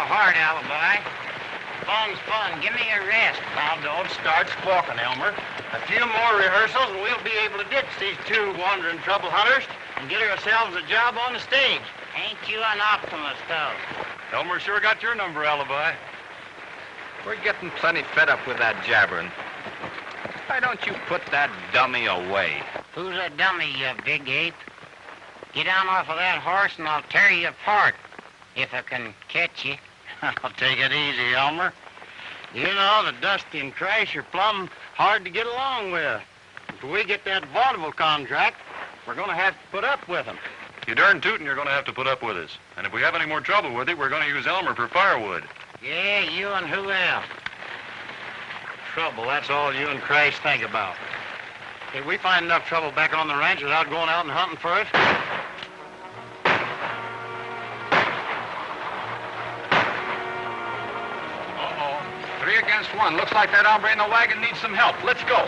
heart, Alibi. Fun's fun. Give me a rest. Now, don't start squawking, Elmer. A few more rehearsals and we'll be able to ditch these two wandering trouble hunters and get ourselves a job on the stage. Ain't you an optimist, though? Elmer sure got your number, Alibi. We're getting plenty fed up with that jabbering. Why don't you put that dummy away? Who's a dummy, you big ape? Get down off of that horse and I'll tear you apart. If I can catch you. I'll take it easy, Elmer. You know, the Dusty and Crash are plumb hard to get along with. If we get that vaudeville contract, we're going to have to put up with them. You darn tootin' you're going to have to put up with us. And if we have any more trouble with it, we're going to use Elmer for firewood. Yeah, you and who else? Trouble, that's all you and Crash think about. If we find enough trouble back on the ranch without going out and hunting for it, Uh-oh. 3 against 1. Looks like that hombre in the wagon needs some help. Let's go.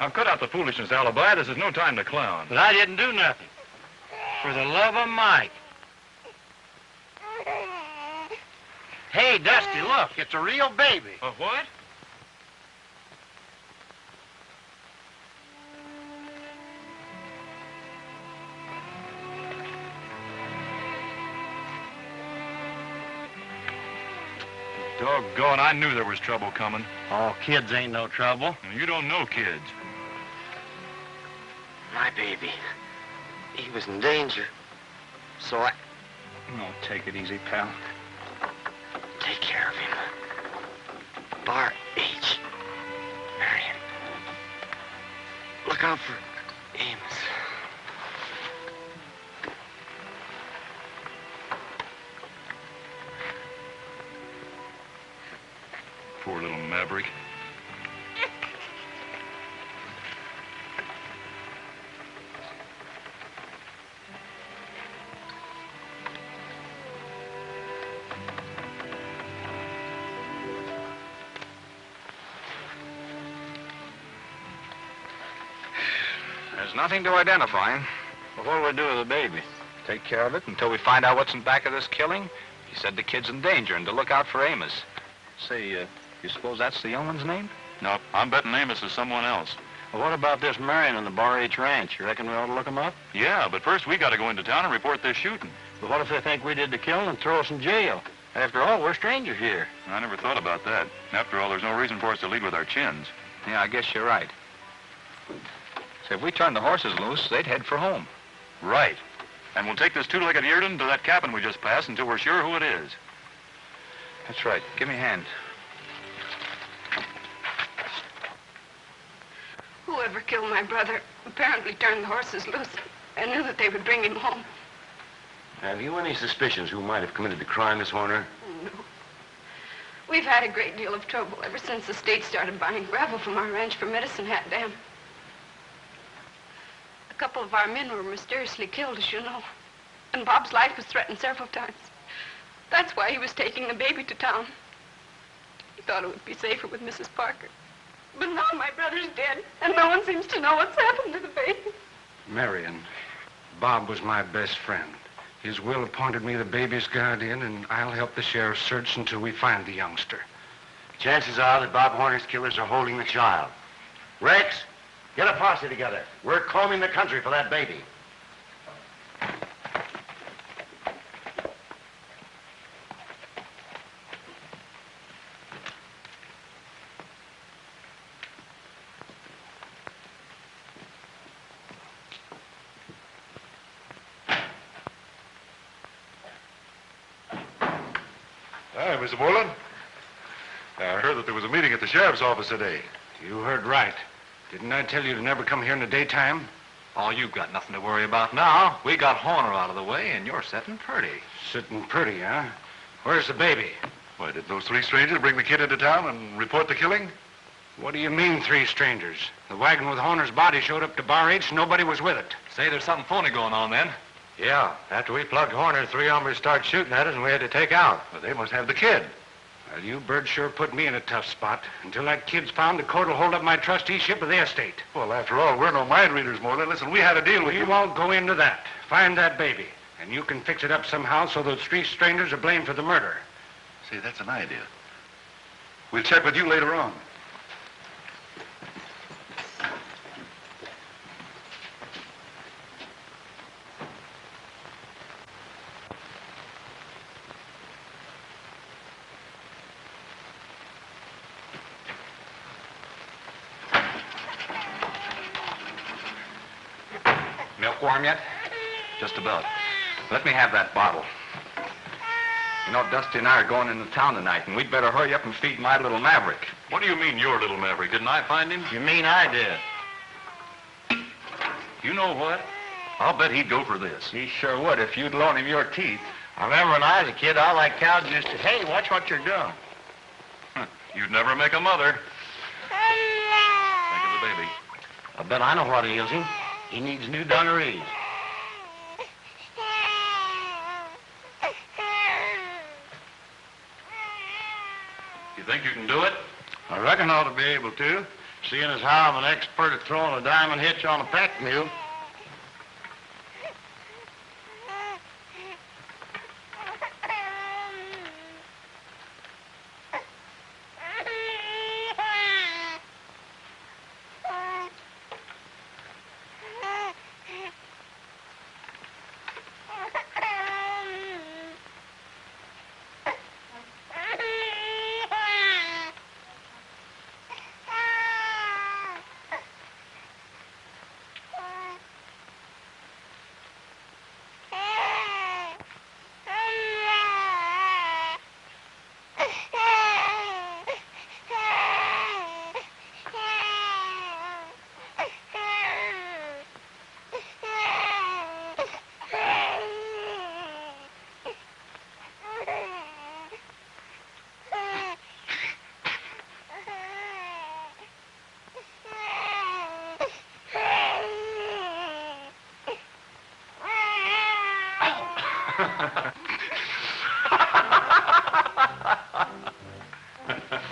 Now, cut out the foolishness, Alibi. This is no time to clown. but I didn't do nothing. For the love of Mike. Hey, Dusty, look, it's a real baby. A what? Doggone, I knew there was trouble coming. Oh, kids ain't no trouble. You don't know kids. My baby. He was in danger. So I... Oh, take it easy, pal. Take care of him. Bar H. Marion. Look out for Amos. Poor little maverick. There's nothing to identify. Well, what'll we do with the baby? Take care of it until we find out what's in back of this killing. He said the kid's in danger and to look out for Amos. Say, you suppose that's the young one's name? No, I'm betting Amos is someone else. Well, what about this Marion and the Bar H Ranch? You reckon we ought to look him up? Yeah, but first we got to go into town and report this shooting. But what if they think we did the killing and throw us in jail? After all, we're strangers here. I never thought about that. After all, there's no reason for us to lead with our chins. Yeah, I guess you're right. Say, if we turn the horses loose, they'd head for home. Right. And we'll take this two-legged yearling to that cabin we just passed until we're sure who it is. That's right. Give me a hand. Whoever killed my brother apparently turned the horses loose and knew that they would bring him home. Have you any suspicions who might have committed the crime, Miss Horner? No. We've had a great deal of trouble ever since the state started buying gravel from our ranch for Medicine Hat Dam. A couple of our men were mysteriously killed, as you know. And Bob's life was threatened several times. That's why he was taking the baby to town. He thought it would be safer with Mrs. Parker. But now my brother's dead, and no one seems to know what's happened to the baby. Marion, Bob was my best friend. His will appointed me the baby's guardian, and I'll help the sheriff search until we find the youngster. Chances are that Bob Horner's killers are holding the child. Rex, get a posse together. We're combing the country for that baby. Hi, Mr. Moreland. I heard that there was a meeting at the sheriff's office today. You heard right. Didn't I tell you to never come here in the daytime? Oh, you've got nothing to worry about now. We got Horner out of the way, and you're sitting pretty. Sitting pretty, huh? Where's the baby? Why, did those three strangers bring the kid into town and report the killing? What do you mean, three strangers? The wagon with Horner's body showed up to Bar H, and nobody was with it. Say, there's something phony going on then. Yeah, after we plugged Horner, three hombres started shooting at us and we had to take out. Well, they must have the kid. Well, you birds sure put me in a tough spot. Until that kid's found, the court will hold up my trusteeship of the estate. Well, after all, we're no mind readers, Moreland. Listen, we had a deal with We you. won't go into that. Find that baby, and you can fix it up somehow so those three strangers are blamed for the murder. See, that's an idea. We'll check with you later on. Milk warm yet? Just about. Let me have that bottle. You know, Dusty and I are going into town tonight, and we'd better hurry up and feed my little maverick. What do you mean, your little maverick? Didn't I find him? You mean I did? You know what? I'll bet he'd go for this. He sure would if you'd loan him your teeth. I remember when I was a kid, I liked cow juice. Hey, watch what you're doing. You'd never make a mother. Think of the baby. I bet I know what ails him. He needs new dungarees. You think you can do it? I reckon I ought to be able to, seeing as how I'm an expert at throwing a diamond hitch on a pack mule.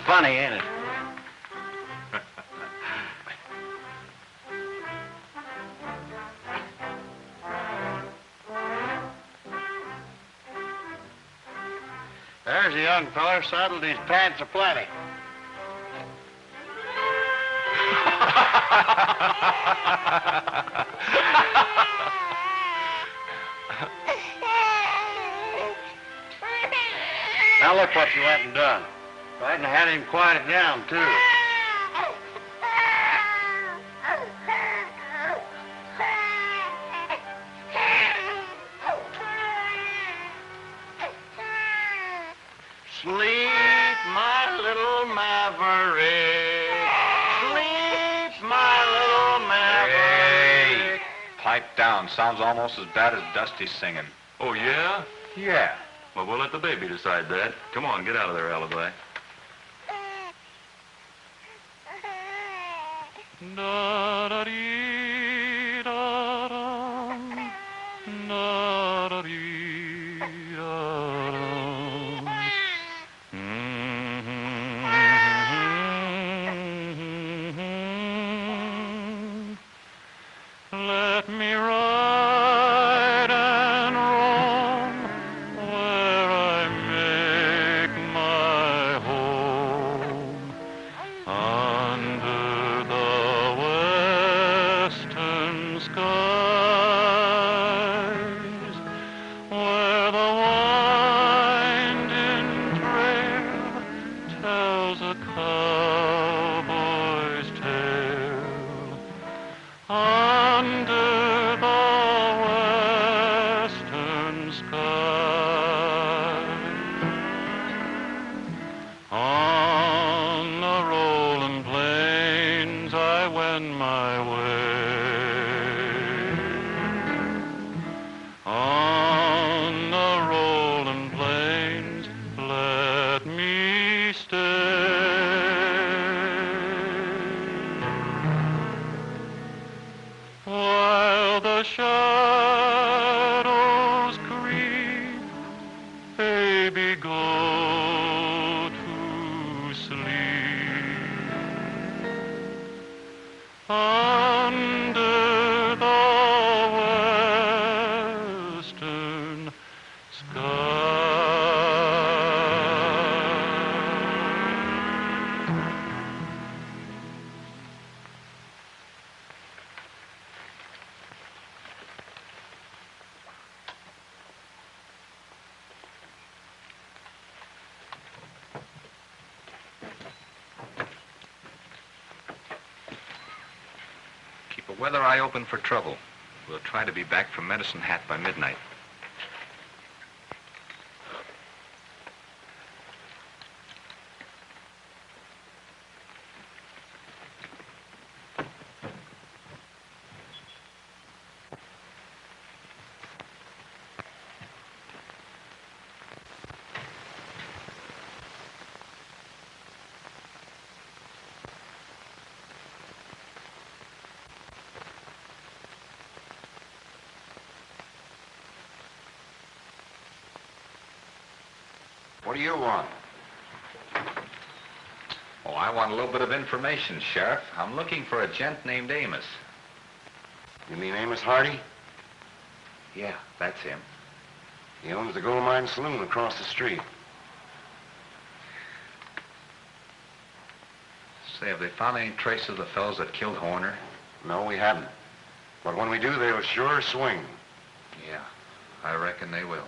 Funny, ain't it? There's a young feller saddled his pants aplenty. Now look what you went and done. If I hadn't had him quieted down, too. Sleep, my little maverick. Sleep, my little maverick. Hey, pipe down. Sounds almost as bad as Dusty's singing. Oh, yeah? Yeah. Well, we'll let the baby decide that. Come on, get out of there, Alibi. Let me ride and roam where I make my home under the western skies, where the winding trail tells a cowboy's tale. Under the western sky, on the rolling plains I wend my way. On the rolling plains, let me stay. While the shadows creep, baby, go to sleep. Under the western sky. Keep a weather eye open for trouble. We'll try to be back from Medicine Hat by midnight. What do you want? Oh, I want a little bit of information, Sheriff. I'm looking for a gent named Amos. You mean Amos Hardy? Yeah, that's him. He owns the gold mine saloon across the street. Say, have they found any trace of the fellows that killed Horner? No, we haven't. But when we do, they'll sure swing. Yeah, I reckon they will.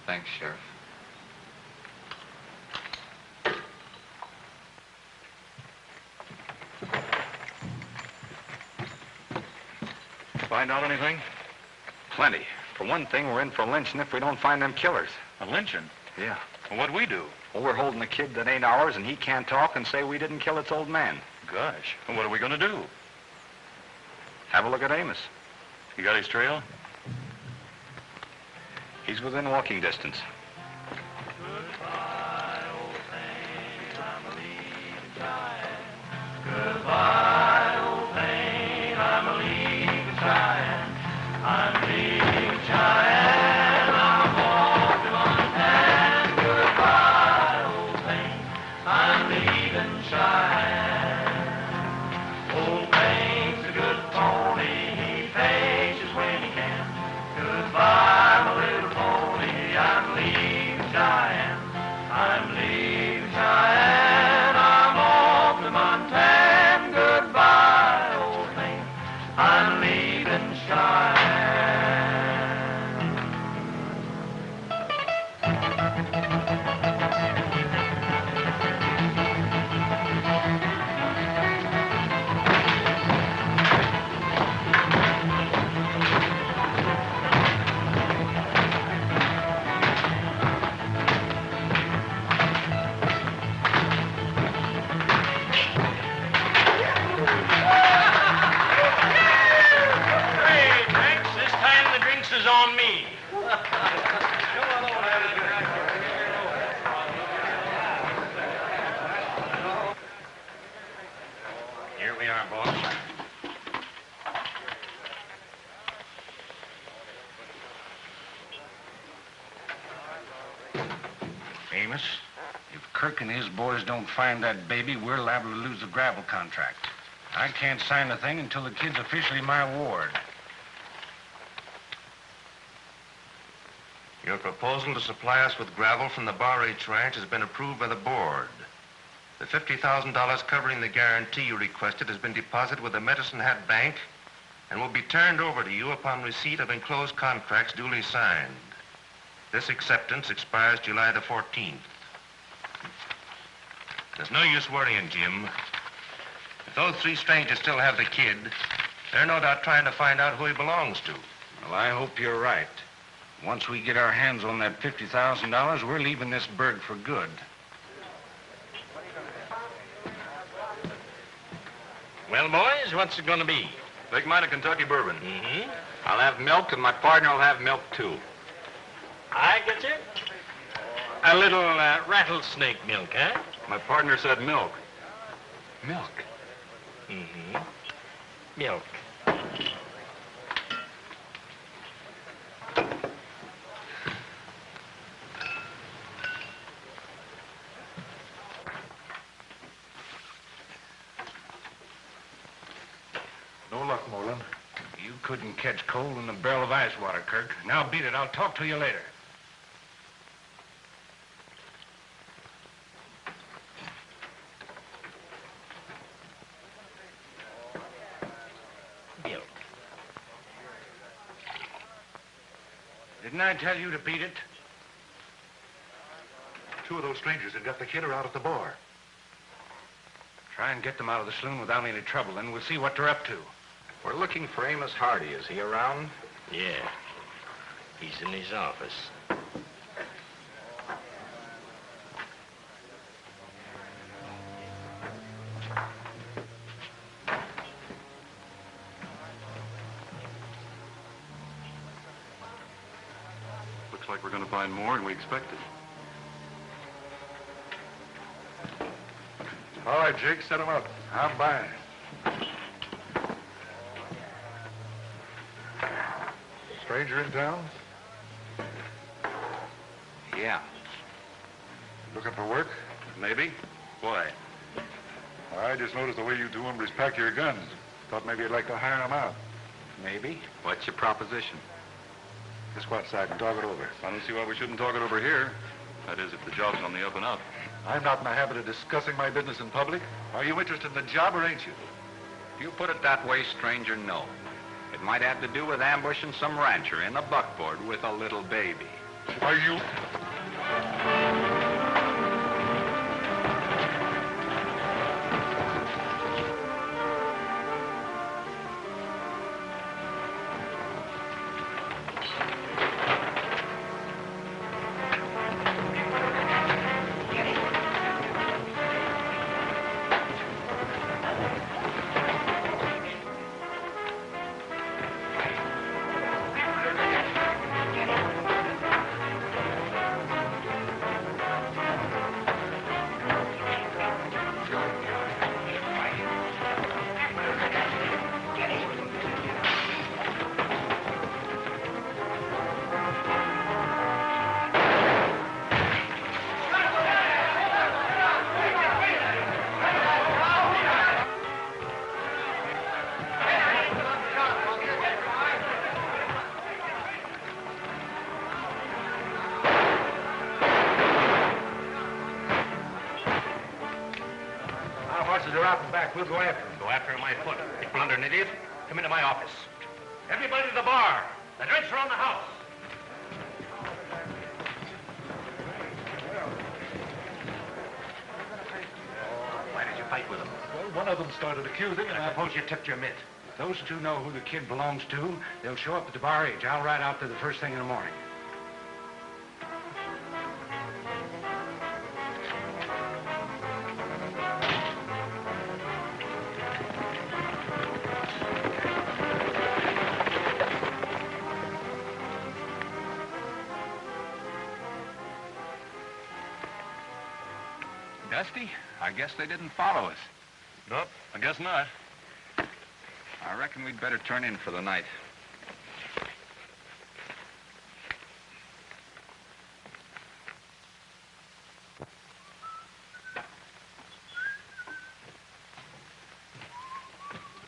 Thanks, Sheriff. Find out anything? Plenty. For one thing, we're in for lynching if we don't find them killers. A lynching? Yeah. Well, what'd we do? Well, we're holding a kid that ain't ours, and he can't talk and say we didn't kill its old man. Gosh, well, what are we going to do? Have a look at Amos. You got his trail? He's within walking distance. Goodbye, old pain, I'm a leaving Cheyenne. Goodbye, old pain, I'm a leaving Cheyenne. I'm leaving Cheyenne, I'm off to Montana. Goodbye, old pain, I'm leaving Cheyenne. Old pain's a good pony, he pays when he can. Goodbye, my little pony, I'm leaving. On me. Here we are, boss. Amos, if Kirk and his boys don't find that baby, we're liable to lose the gravel contract. I can't sign the thing until the kid's officially my ward. Your proposal to supply us with gravel from the Bar H Ranch has been approved by the board. The $50,000 covering the guarantee you requested has been deposited with the Medicine Hat Bank and will be turned over to you upon receipt of enclosed contracts duly signed. This acceptance expires July the 14th. There's no use worrying, Jim. If those three strangers still have the kid, they're no doubt trying to find out who he belongs to. Well, I hope you're right. Once we get our hands on that $50,000, we're leaving this burg for good. Well, boys, what's it gonna be? Take mine a Kentucky bourbon. Mm-hmm. I'll have milk, and my partner will have milk, too. I get you. A little rattlesnake milk, huh? My partner said milk. Milk? Mm-hmm. Milk. No luck, Moreland. You couldn't catch cold in a barrel of ice water, Kirk. Now beat it. I'll talk to you later. Milk. Didn't I tell you to beat it? Two of those strangers have got the kid out at the bar. Try and get them out of the saloon without any trouble, and we'll see what they're up to. We're looking for Amos Hardy. Is he around? Yeah. He's in his office. Looks like we're going to find more than we expected. All right, Jake, set him up. I'll buy it. Stranger in town? Yeah. Looking for work? Maybe. Why? I just noticed the way you two hombres pack your guns. Thought maybe you'd like to hire them out. Maybe. What's your proposition? Just what, so I can talk it over. I don't see why we shouldn't talk it over here. That is, if the job's on the up and up. I'm not in the habit of discussing my business in public. Are you interested in the job or ain't you? If you put it that way, stranger, no. It might have to do with ambushing some rancher in a buckboard with a little baby. Are you? They're out and back. We'll go after them. Go after them on foot. You blundering idiot. Come into my office. Everybody to the bar. The drinks are on the house. of them started accusing, and I suppose you tipped your mitt. If those two know who the kid belongs to, they'll show up at the bar age. I'll ride out there the first thing in the morning. Dusty, I guess they didn't follow us. Nope, I guess not. I reckon we'd better turn in for the night.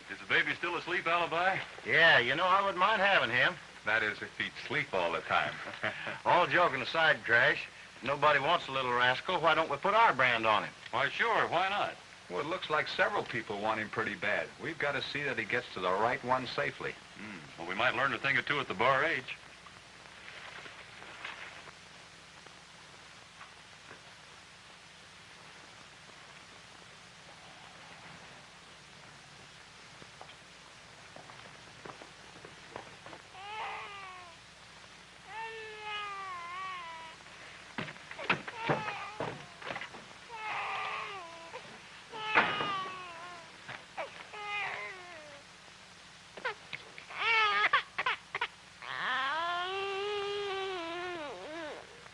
Is the baby still asleep, Alibi? Yeah, you know, I wouldn't mind having him. That is, if he'd sleep all the time. All joking aside, Trash, nobody wants a little rascal. Why don't we put our brand on him? Why, sure, why not? Well, it looks like several people want him pretty bad. We've got to see that he gets to the right one safely. Well, we might learn a thing or two at the bar age.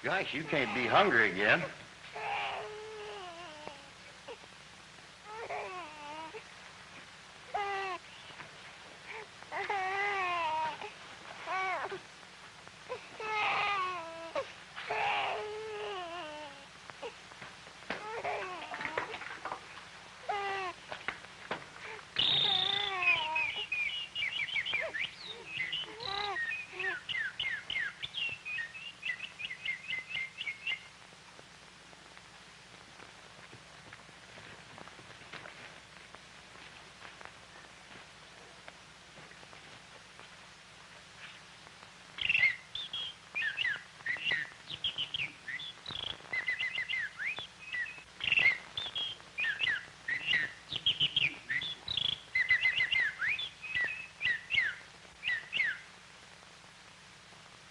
Gosh, you can't be hungry again.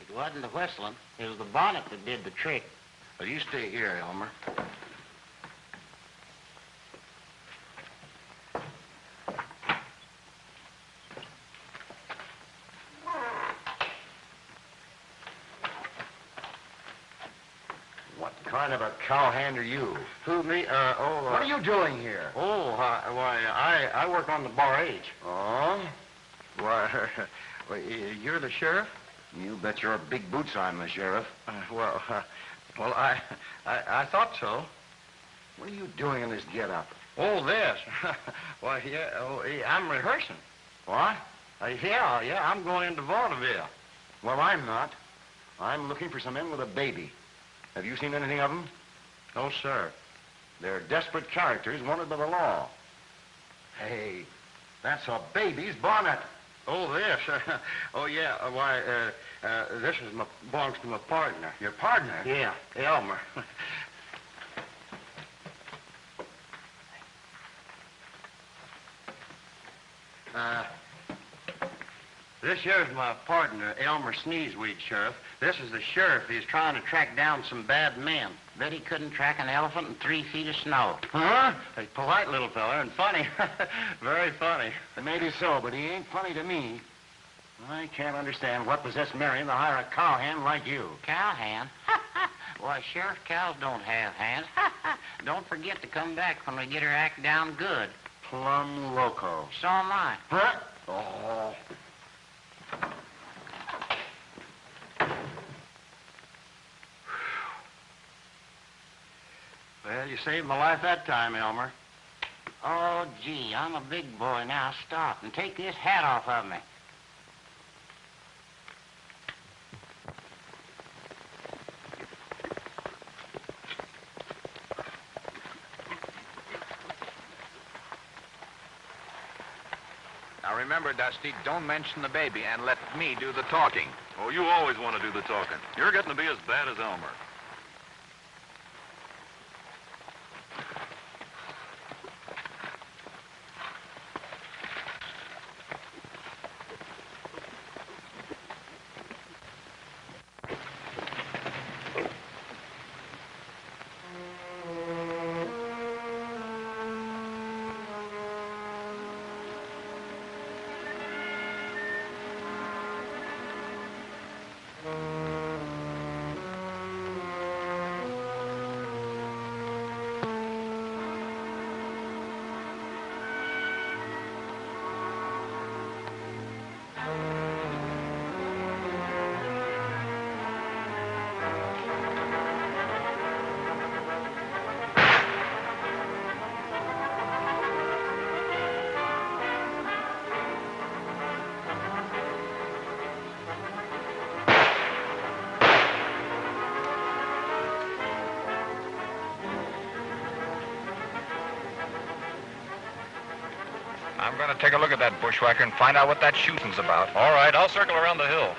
It wasn't the whistling. It was the bonnet that did the trick. Well, you stay here, Elmer. What kind of a cowhand are you? Who, me? What are you doing here? Oh, why, I work on the bar age. Oh? Why, you're the sheriff? You bet your big boots I'm the sheriff. Well, I thought so. What are you doing in this get-up? Oh, this? Why, yeah, I'm rehearsing. What? Yeah, I'm going into vaudeville. Well, I'm not. I'm looking for some men with a baby. Have you seen anything of them? No, sir. They're desperate characters wanted by the law. Hey, that's a baby's bonnet. Oh, this? Oh, yeah, why, this belongs to my partner. Your partner? Yeah, Elmer. This here's my partner, Elmer Sneezeweed, Sheriff. This is the sheriff. He's trying to track down some bad men. Bet he couldn't track an elephant in 3 feet of snow. Huh? A polite little fella and funny. Very funny. Maybe so, but he ain't funny to me. I can't understand what possessed Marion to hire a cowhand like you. Cowhand? Why, Sheriff, cows don't have hands. Don't forget to come back when we get her act down good. Plum loco. So am I. Huh? Oh. Well, you saved my life that time, Elmer. Oh, gee, I'm a big boy now. Stop and take this hat off of me. Now remember, Dusty, don't mention the baby and let me do the talking. Oh, you always want to do the talking. You're getting to be as bad as Elmer. I'm going to take a look at that bushwhacker and find out what that shooting's about. All right, I'll circle around the hill.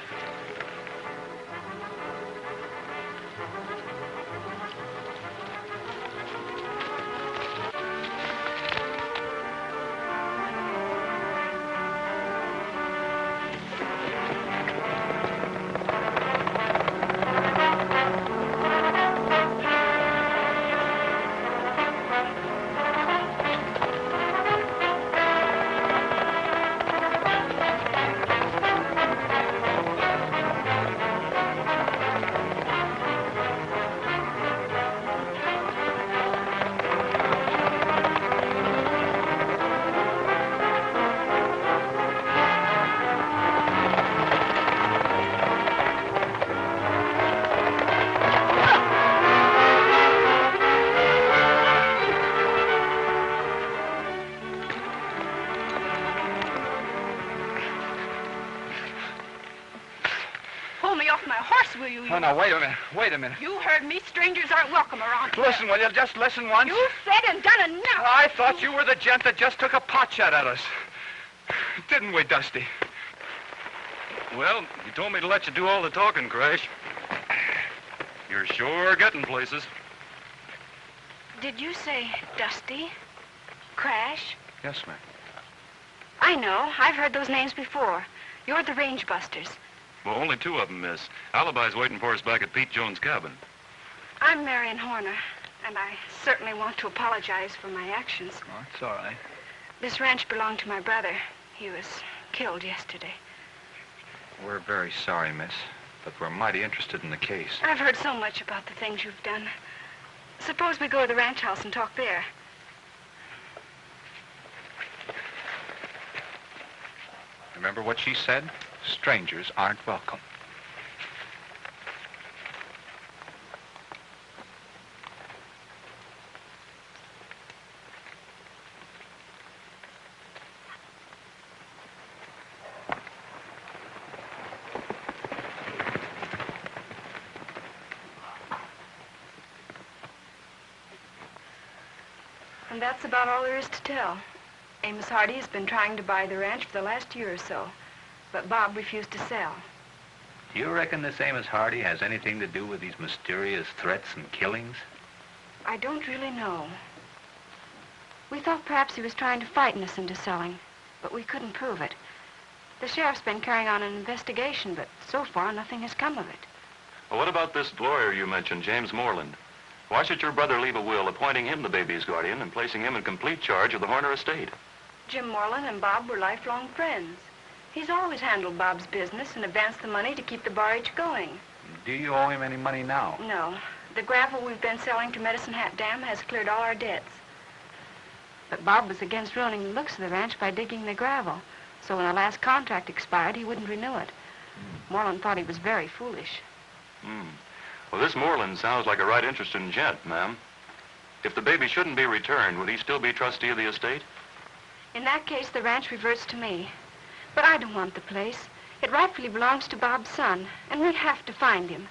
Oh, now, wait a minute. Wait a minute. You heard me. Strangers aren't welcome around here. Listen, will you? Just listen once. You said and done enough. I thought you were the gent that just took a pot shot at us. Didn't we, Dusty? Well, you told me to let you do all the talking, Crash. You're sure getting places. Did you say Dusty? Crash? Yes, ma'am. I know. I've heard those names before. You're the Range Busters. Well, only two of them, miss. Alibi's waiting for us back at Pete Jones' cabin. I'm Marion Horner, and I certainly want to apologize for my actions. Oh, it's all right. This ranch belonged to my brother. He was killed yesterday. We're very sorry, miss, but we're mighty interested in the case. I've heard so much about the things you've done. Suppose we go to the ranch house and talk there. Remember what she said? Strangers aren't welcome. And that's about all there is to tell. Amos Hardy has been trying to buy the ranch for the last year or so, but Bob refused to sell. Do you reckon this Amos Hardy has anything to do with these mysterious threats and killings? I don't really know. We thought perhaps he was trying to frighten us into selling, but we couldn't prove it. The sheriff's been carrying on an investigation, but so far nothing has come of it. Well, what about this lawyer you mentioned, James Moreland? Why should your brother leave a will appointing him the baby's guardian and placing him in complete charge of the Horner estate? Jim Moreland and Bob were lifelong friends. He's always handled Bob's business and advanced the money to keep the barge going. Do you owe him any money now? No. The gravel we've been selling to Medicine Hat Dam has cleared all our debts. But Bob was against ruining the looks of the ranch by digging the gravel. So when the last contract expired, he wouldn't renew it. Moreland thought he was very foolish. Well, this Moreland sounds like a right interested gent, ma'am. If the baby shouldn't be returned, would he still be trustee of the estate? In that case, the ranch reverts to me. But I don't want the place. It rightfully belongs to Bob's son, and we have to find him.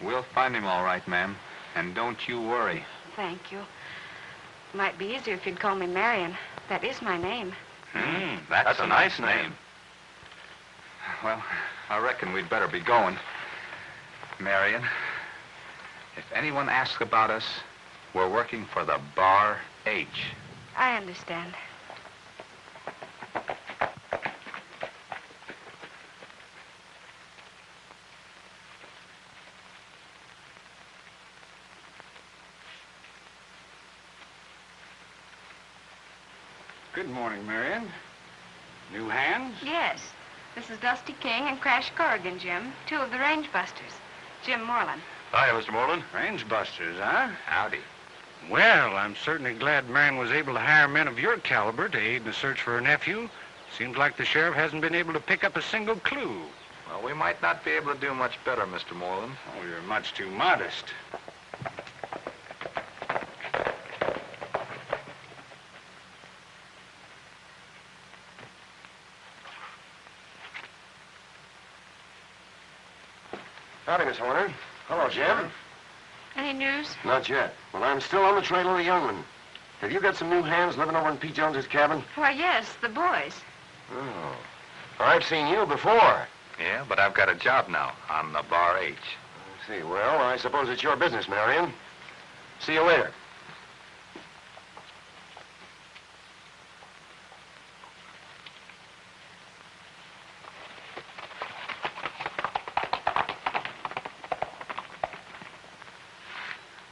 We'll find him all right, ma'am. And don't you worry. Thank you. Might be easier if you'd call me Marion. That is my name. That's a nice name. Well, I reckon we'd better be going. Marion, if anyone asks about us, we're working for the Bar H. I understand. Good morning, Marion. New hands? Yes. This is Dusty King and Crash Corrigan, Jim. Two of the Range Busters. Jim Moreland. Hi, Mr. Moreland. Range Busters, huh? Howdy. Well, I'm certainly glad Marion was able to hire men of your caliber to aid in the search for her nephew. Seems like the sheriff hasn't been able to pick up a single clue. Well, we might not be able to do much better, Mr. Moreland. Oh, you're much too modest. Howdy, Miss Horner. Hello, Jim. Any news? Not yet. Well, I'm still on the trail of the young one. Have you got some new hands living over in Pete Jones's cabin? Why, yes, the boys. Oh. I've seen you before. Yeah, but I've got a job now on the Bar H. I see. Well, I suppose it's your business, Marion. See you later.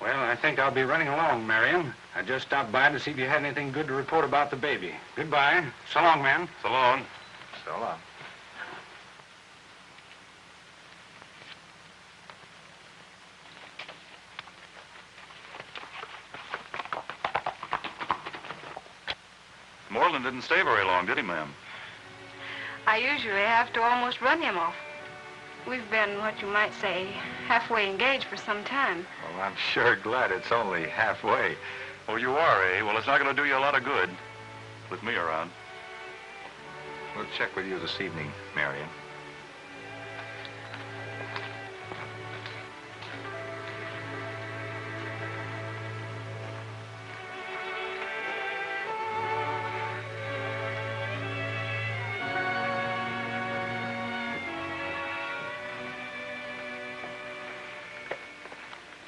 Well, I think I'll be running along, Marion. I just stopped by to see if you had anything good to report about the baby. Goodbye. So long, man. So long. So long. Moreland didn't stay very long, did he, ma'am? I usually have to almost run him off. We've been, what you might say, halfway engaged for some time. Well, I'm sure glad it's only halfway. Oh, you are, eh? Well, it's not going to do you a lot of good with me around. We'll check with you this evening, Marion.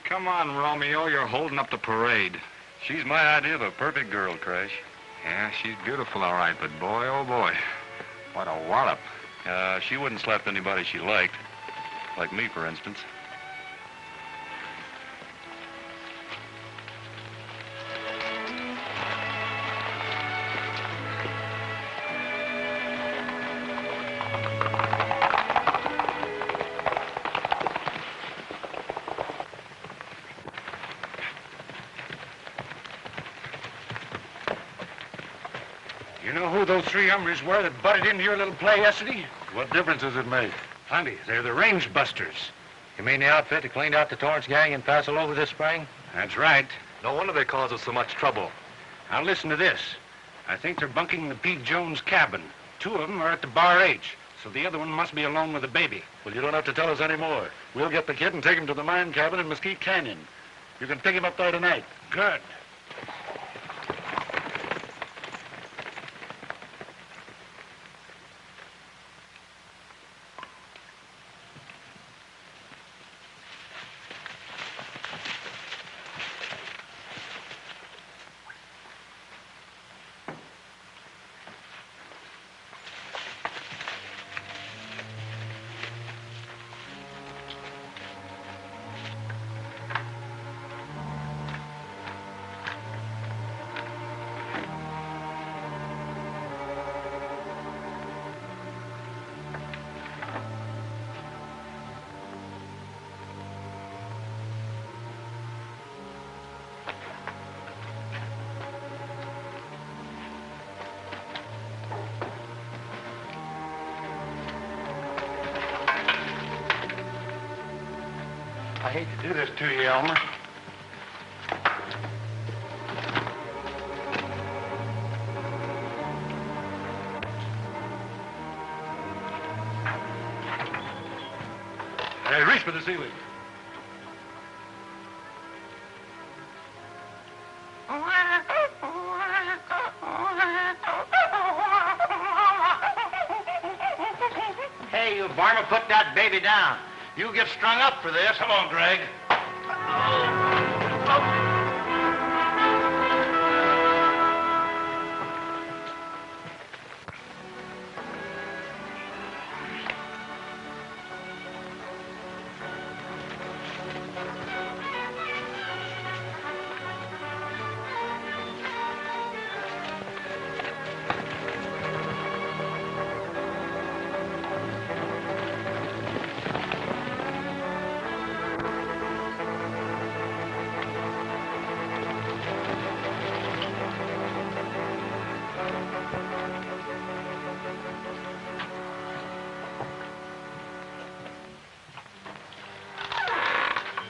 Come on, Romeo. You're holding up the parade. She's my idea of a perfect girl, Crash. Yeah, she's beautiful, all right, but boy, oh boy, what a wallop. She wouldn't slap anybody she liked. Like me, for instance. You know who those three hombres were that butted into your little play yesterday? What difference does it make? Plenty. They're the Range Busters. You mean the outfit that cleaned out the Torrance gang in Paso Lobo this spring? That's right. No wonder they cause us so much trouble. Now listen to this. I think they're bunking in the Pete Jones cabin. Two of them are at the Bar H, so the other one must be alone with the baby. Well, you don't have to tell us any more. We'll get the kid and take him to the mine cabin in Mesquite Canyon. You can pick him up there tonight. Good. I hate to do this to you, Elmer. Hey, reach for the ceiling. Hey, you varmint, put that baby down. You get strung up for this. Come on, Greg.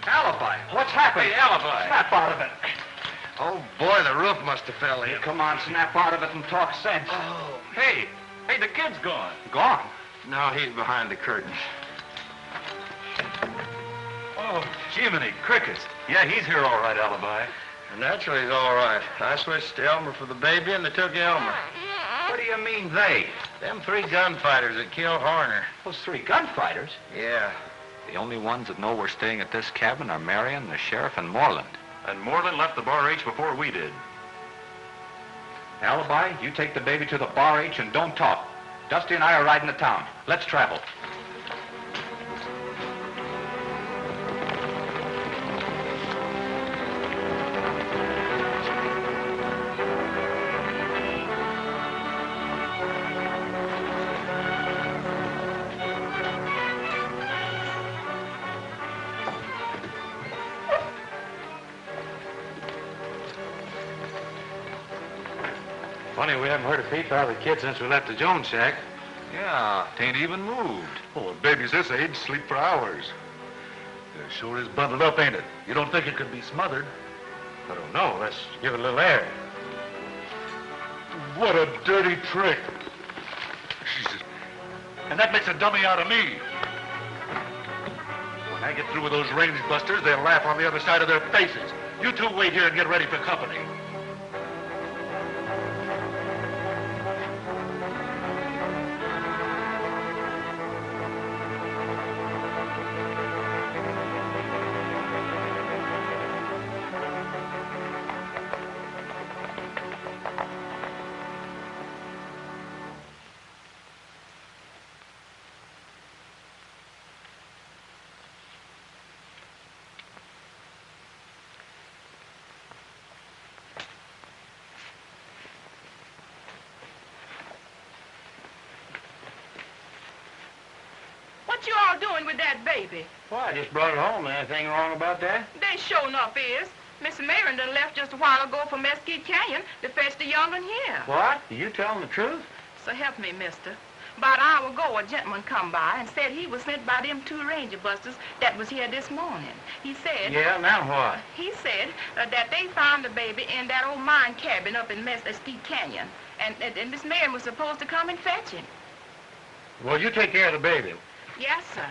Alibi. What's happened? Hey, alibi. Snap out of it. Oh, boy, the roof must have fell in. Come on, snap out of it and talk sense. Oh. Hey, the kid's gone. Gone. No, he's behind the curtains. Oh, Jiminy crickets. Yeah, he's here all right, alibi. Naturally, he's all right. I switched to Elmer for the baby, and they took Elmer. What do you mean, they? Them 3 gunfighters that killed Horner. Those 3 gunfighters? Yeah. The only ones that know we're staying at this cabin are Marion, the sheriff, and Moreland. And Moreland left the Bar H before we did. Alibi, you take the baby to the Bar H and don't talk. Dusty and I are riding to town. Let's travel. Funny, we haven't heard a peep out of the kid since we left the Jones shack. Yeah, tain't even moved. Oh, babies this age sleep for hours. It sure is bundled up, ain't it? You don't think it could be smothered? I don't know. Let's give it a little air. What a dirty trick. Jesus. And that makes a dummy out of me. When I get through with those range busters, they'll laugh on the other side of their faces. You two wait here and get ready for company. What you all doing with that baby? Well, I just brought it home. Anything wrong about that? They sure enough is. Miss Marion done left just a while ago for Mesquite Canyon to fetch the young'un here. What? You telling the truth? So help me, mister. About an hour ago, a gentleman come by and said he was sent by them 2 Ranger Busters that was here this morning. He said... Yeah, now what? He said that they found the baby in that old mine cabin up in Mesquite Canyon. And Miss Marion was supposed to come and fetch him. Well, you take care of the baby. Yes, sir.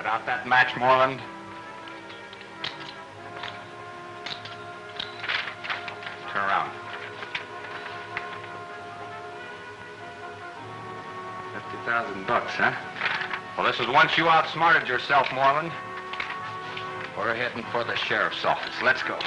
Out that match, Moreland. Turn around. 50,000 bucks, huh? Well, this is once you outsmarted yourself, Moreland. We're heading for the sheriff's office. Let's go.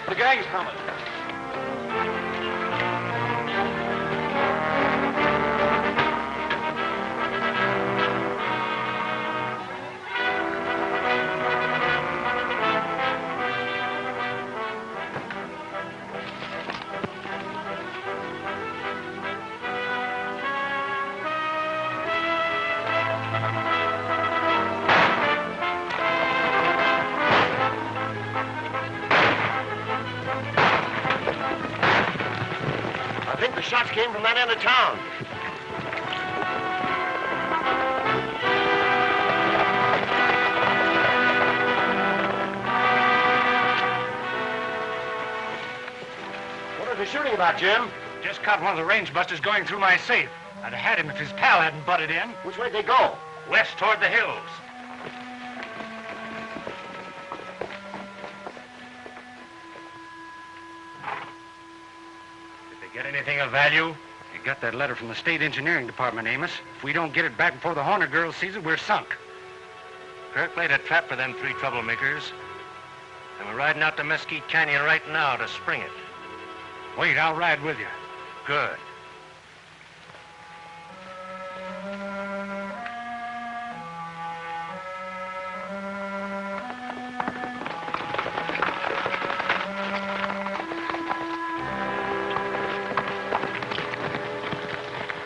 The gang's coming. Shots came from that end of town. What are they shooting about, Jim? Just caught one of the range busters going through my safe. I'd have had him if his pal hadn't butted in. Which way they go? West toward the hills. Did they get anything of value? You got that letter from the State Engineering Department, Amos. If we don't get it back before the Horner girl sees it, we're sunk. Kirk laid a trap for them 3 troublemakers. And we're riding out to Mesquite Canyon right now to spring it. Wait, I'll ride with you. Good.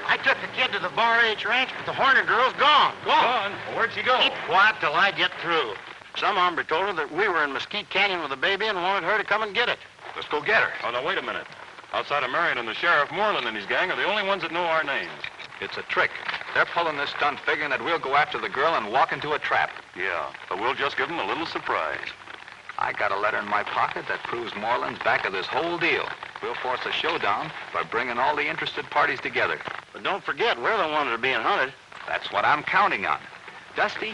I took the kid to the Bar H Ranch, but the Horner girl's gone. Gone? Where'd she go? Keep quiet till I get through. Some hombre told her that we were in Mesquite Canyon with the baby and wanted her to come and get it. Let's go get her. Oh, now, wait a minute. Outside of Marion and the sheriff, Moreland and his gang are the only ones that know our names. It's a trick. They're pulling this stunt figuring that we'll go after the girl and walk into a trap. Yeah, but we'll just give them a little surprise. I got a letter in my pocket that proves Moreland's back of this whole deal. We'll force a showdown by bringing all the interested parties together. But don't forget, we're the ones that are being hunted. That's what I'm counting on. Dusty,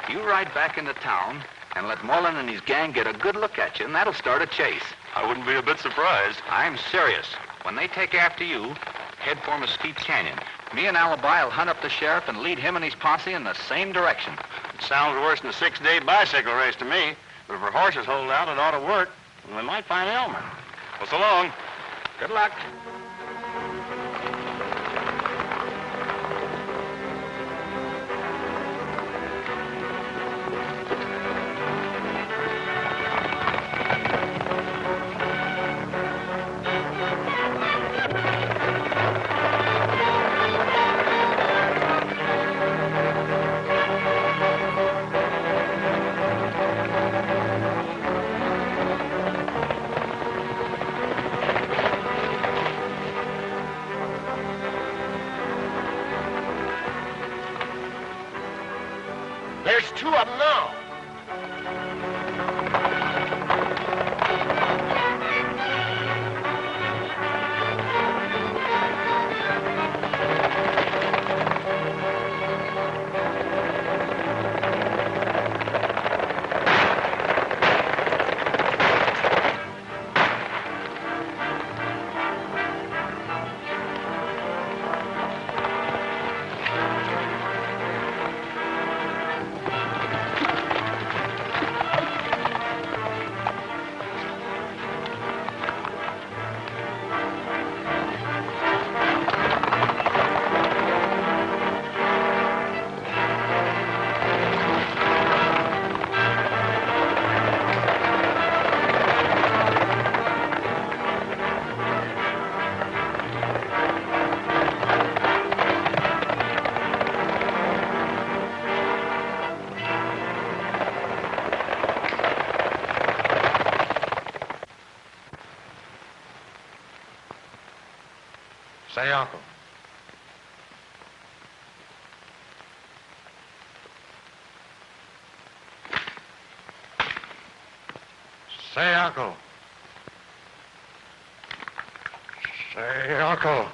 you ride back into town and let Moreland and his gang get a good look at you, and that'll start a chase. I wouldn't be a bit surprised. I'm serious. When they take after you, head for Mesquite Canyon. Me and Alibi will hunt up the sheriff and lead him and his posse in the same direction. It sounds worse than a 6-day bicycle race to me. But if our horses hold out, it ought to work. And we might find Elmer. Well, so long. Good luck. There's 2 of them now. Say, Uncle. Say, Uncle. Say, Uncle.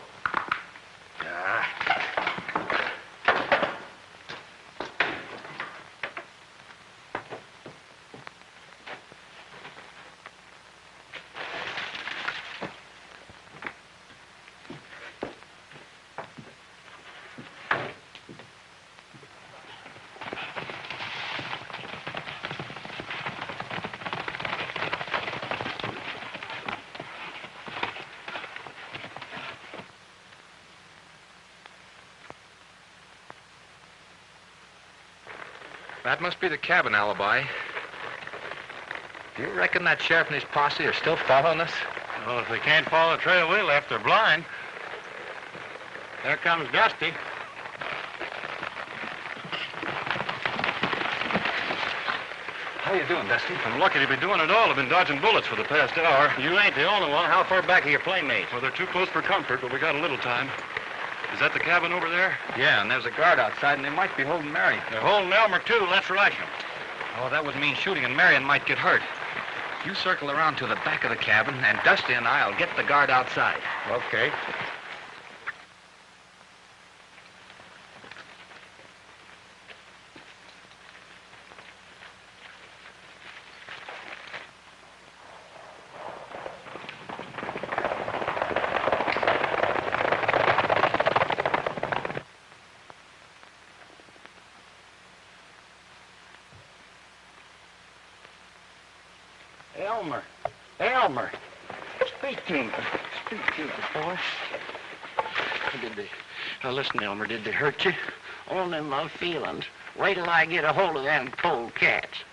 That must be the cabin, Alibi. Do you reckon that sheriff and his posse are still following us? Well, if they can't follow the trail we left, they're blind. There comes Dusty. How you doing, Dusty? I'm lucky to be doing it all. I've been dodging bullets for the past hour. You ain't the only one. How far back are your playmates? Well, they're too close for comfort, but we got a little time. Is that the cabin over there? Yeah, and there's a guard outside, and they might be holding Marion. They're holding Elmer, too. Let's rush them. Oh, that would mean shooting, and Marion might get hurt. You circle around to the back of the cabin, and Dusty and I'll get the guard outside. Okay. Elmer. Speak to me, boy. Listen, Elmer, did they hurt you? Only my feelings. Wait till I get a hold of them cold cats.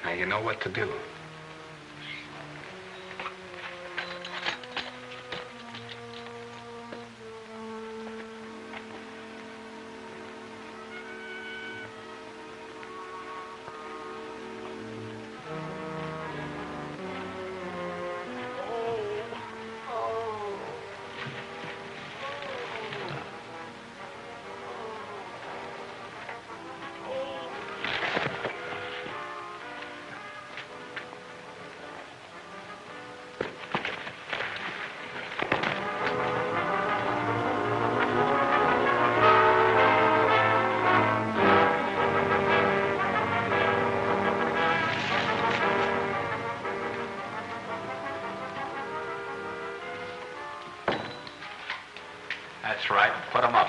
Now you know what to do. That's right. Put them up.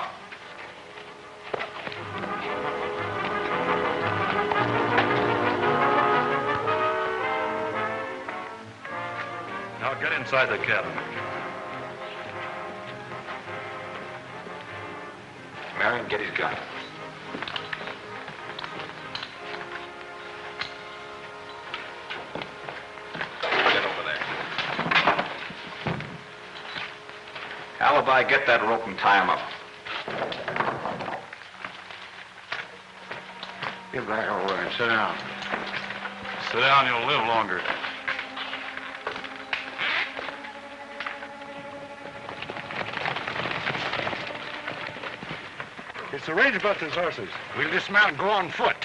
Now get inside the cabin. Marion, get his gun. Get over there. Alibi, get that rope and tie him up. Get back over there and sit down. Sit down, you'll live longer. It's the Range Busters' horses. We'll dismount and go on foot.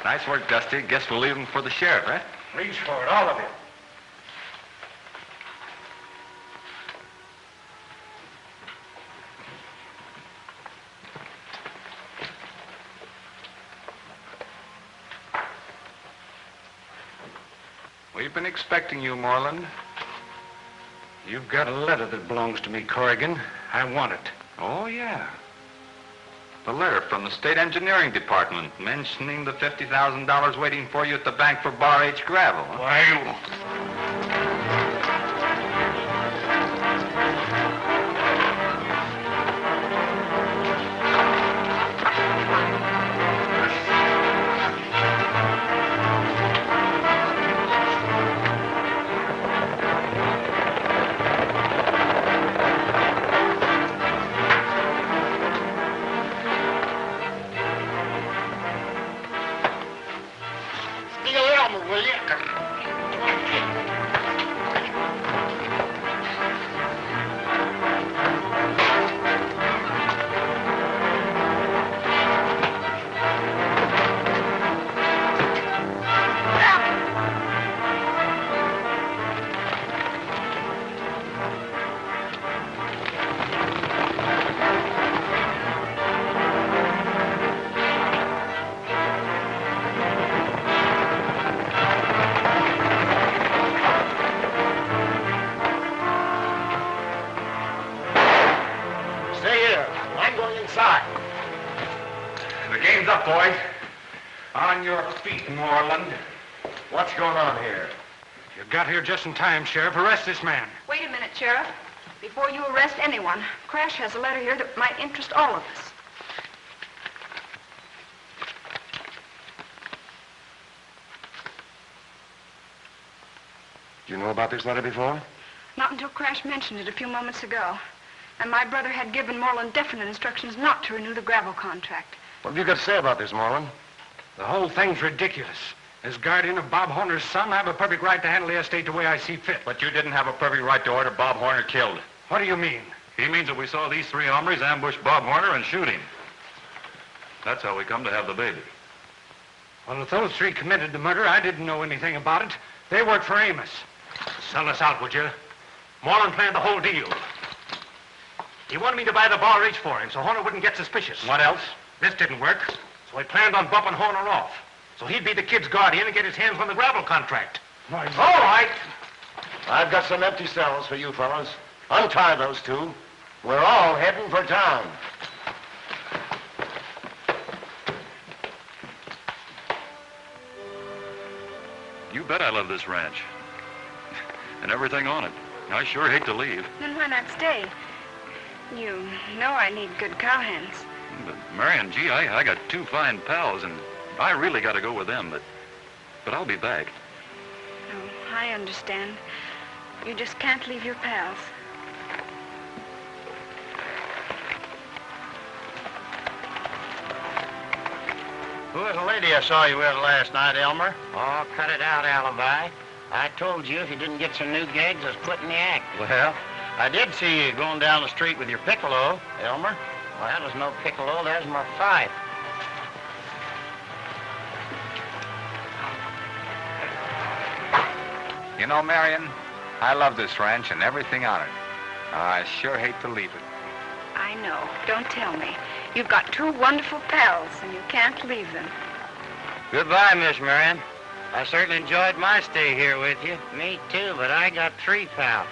Nice work, Dusty. Guess we'll leave him for the sheriff, eh? Reach for it, all of you. We've been expecting you, Moreland. You've got a letter that belongs to me, Corrigan. I want it. Oh, yeah. The letter from the State Engineering Department mentioning the $50,000 waiting for you at the bank for Bar H gravel. Huh? Why, boys. On your feet, Moreland. What's going on here? You got here just in time, Sheriff. Arrest this man. Wait a minute, Sheriff. Before you arrest anyone, Crash has a letter here that might interest all of us. Do you know about this letter before? Not until Crash mentioned it a few moments ago. And my brother had given Moreland definite instructions not to renew the gravel contract. What have you got to say about this, Moreland? The whole thing's ridiculous. As guardian of Bob Horner's son, I have a perfect right to handle the estate the way I see fit. But you didn't have a perfect right to order Bob Horner killed. What do you mean? He means that we saw these three hombres ambush Bob Horner and shoot him. That's how we come to have the baby. Well, if those three committed the murder, I didn't know anything about it. They worked for Amos. Sell us out, would you? Moreland planned the whole deal. He wanted me to buy the bar reach for him so Horner wouldn't get suspicious. What else? This didn't work, so he planned on bumping Horner off. So he'd be the kid's guardian and get his hands on the gravel contract. All right. I've got some empty cells for you fellas. Untie those two. We're all heading for town. You bet I love this ranch. And everything on it. I sure hate to leave. Then why not stay? You know I need good cowhands. But Marion, gee, I got two fine pals, and I really got to go with them, but I'll be back. Oh, I understand. You just can't leave your pals. Who was the lady I saw you with last night, Elmer? Oh, cut it out, Alibi. I told you if you didn't get some new gigs, I was quitting the act. Well, I did see you going down the street with your piccolo, Elmer. Well, that was no piccolo. That was my fife. You know, Marion, I love this ranch and everything on it. I sure hate to leave it. I know. Don't tell me. You've got two wonderful pals, and you can't leave them. Goodbye, Miss Marion. I certainly enjoyed my stay here with you. Me too, but I got three pals.